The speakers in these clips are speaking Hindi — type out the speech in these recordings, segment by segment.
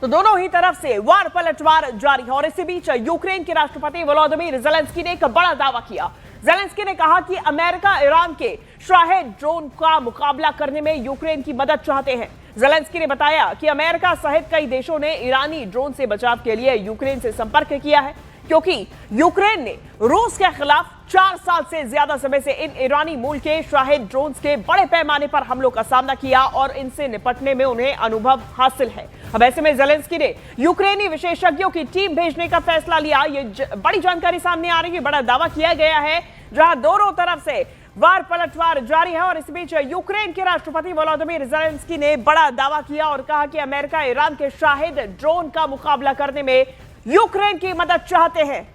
तो दोनों ही तरफ से वार पलटवार जारी है और इसी बीच यूक्रेन के राष्ट्रपति वोलोदिमीर ज़ेलेंस्की ने एक बड़ा दावा किया। ज़ेलेंस्की ने कहा कि अमेरिका ईरान के शाहेद ड्रोन का मुकाबला करने में यूक्रेन की मदद चाहते हैं। ज़ेलेंस्की ने बताया कि अमेरिका सहित कई देशों ने ईरानी ड्रोन से बचाव के लिए यूक्रेन से संपर्क किया है, क्योंकि यूक्रेन ने रूस के खिलाफ 4 साल से ज्यादा समय से इन ईरानी मूल के शाहेद ड्रोन्स के बड़े पैमाने पर हमलों का सामना किया और इनसे निपटने में उन्हें अनुभव हासिल है। अब ऐसे में ज़ेलेंस्की ने यूक्रेनी विशेषज्ञों की टीम भेजने का फैसला लिया। ये बड़ी जानकारी सामने आ रही है, बड़ा दावा किया गया है, जहां दोनों तरफ से वार पलटवार जारी है। और इस बीच यूक्रेन के राष्ट्रपति वोलोदिमीर ज़ेलेंस्की ने बड़ा दावा किया और कहा कि अमेरिका ईरान के शाहेद ड्रोन का मुकाबला करने में यूक्रेन की मदद चाहते हैं।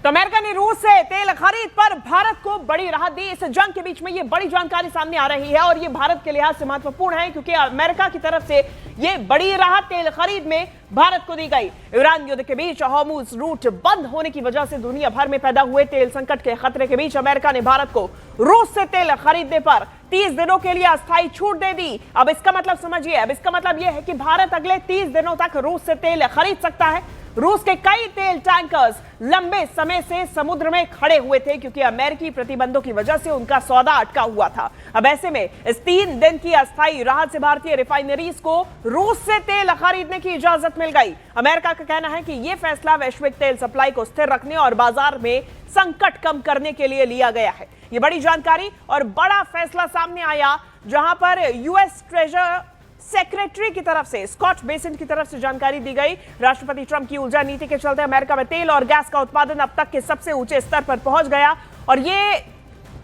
तो अमेरिका ने रूस से तेल खरीद पर भारत को बड़ी राहत दी। इस जंग के बीच में ये बड़ी जानकारी सामने आ रही है और ये भारत के लिहाज से महत्वपूर्ण है, क्योंकि अमेरिका की तरफ से ये बड़ी राहत तेल खरीद में भारत को दी गई। ईरान युद्ध के बीच हॉर्मुज़ रूट बंद होने की वजह से दुनिया भर में पैदा हुए तेल संकट के खतरे के बीच अमेरिका ने भारत को रूस से तेल खरीदने पर 30 दिनों के लिए अस्थायी छूट दे दी। अब इसका मतलब समझिए, अब इसका मतलब यह है कि भारत अगले 30 दिनों तक रूस से तेल खरीद सकता है। रूस के कई तेल टैंकर्स लंबे समय से समुद्र में खड़े हुए थे, क्योंकि अमेरिकी प्रतिबंधों की वजह से उनका सौदा अटका हुआ था। अब ऐसे में इस 3 दिन की अस्थायी राहत से भारतीय रिफाइनरीज को रूस से तेल खरीदने की इजाजत मिल गई। अमेरिका का कहना है कि यह फैसला वैश्विक तेल सप्लाई को स्थिर रखने और बाजार में संकट कम करने के लिए लिया गया है। यह बड़ी जानकारी और बड़ा फैसला सामने आया, जहां पर यूएस ट्रेजर सेक्रेटरी की तरफ से, स्कॉट बेसिन की तरफ से जानकारी दी गई। राष्ट्रपति ट्रंप की ऊर्जा नीति के चलते अमेरिका में तेल और गैस का उत्पादन अब तक के सबसे ऊंचे स्तर पर पहुंच गया और ये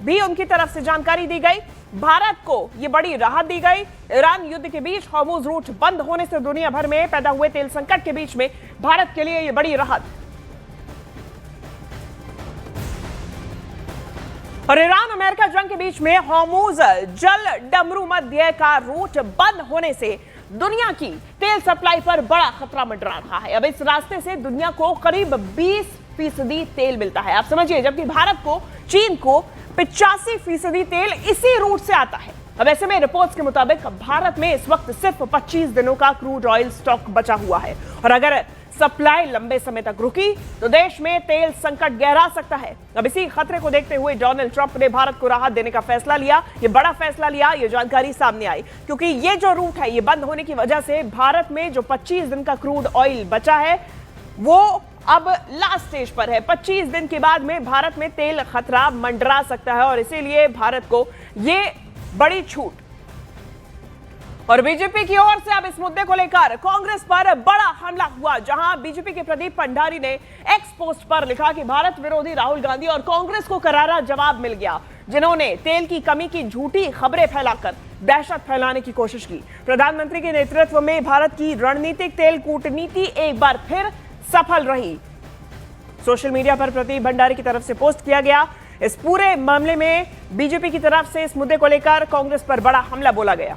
भी उनकी तरफ से जानकारी दी गई। भारत को ये बड़ी राहत दी गई। ईरान युद्ध के बीच हॉर्मुज़ रूट बंद होने से दुनिया भर में पैदा हुए तेल संकट के बीच में भारत के लिए ये बड़ी राहत। और ईरान अमेरिका जंग के बीच में हॉर्मुज़ जल डमरू मध्य का रूट बंद होने से दुनिया की तेल सप्लाई पर बड़ा खतरा मंडरा रहा है। अब इस रास्ते से दुनिया को करीब 20% तेल मिलता है, आप समझिए, जबकि भारत को, चीन को 85% तेल इसी रूट से आता है। अब ऐसे में रिपोर्ट्स के मुताबिक भारत में इस वक्त सिर्फ 25 दिनों का क्रूड ऑयल स्टॉक बचा हुआ है और अगर सप्लाई लंबे समय तक रुकी तो देश में तेल संकट गहरा सकता है। अब इसी खतरे को देखते हुए डोनाल्ड ट्रंप ने भारत को राहत देने का फैसला लिया। ये बड़ा फैसला लिया, ये जानकारी सामने आई, क्योंकि ये जो रूट है ये बंद होने की वजह से भारत में जो 25 दिन का क्रूड ऑयल बचा है वो अब लास्ट स्टेज पर है। 25 दिन के बाद में भारत में तेल खतरा मंडरा सकता है और इसीलिए भारत को ये बड़ी छूट। और बीजेपी की ओर से अब इस मुद्दे को लेकर कांग्रेस पर बड़ा हमला हुआ, जहां बीजेपी के प्रदीप भंडारी ने एक्स पोस्ट पर लिखा कि भारत विरोधी राहुल गांधी और कांग्रेस को करारा जवाब मिल गया, जिन्होंने तेल की कमी की झूठी खबरें फैलाकर दहशत फैलाने की कोशिश की। प्रधानमंत्री के नेतृत्व में भारत की रणनीतिक तेल कूटनीति एक बार फिर सफल रही। सोशल मीडिया पर प्रदीप भंडारी की तरफ से पोस्ट किया गया। इस पूरे मामले में बीजेपी की तरफ से इस मुद्दे को लेकर कांग्रेस पर बड़ा हमला बोला गया।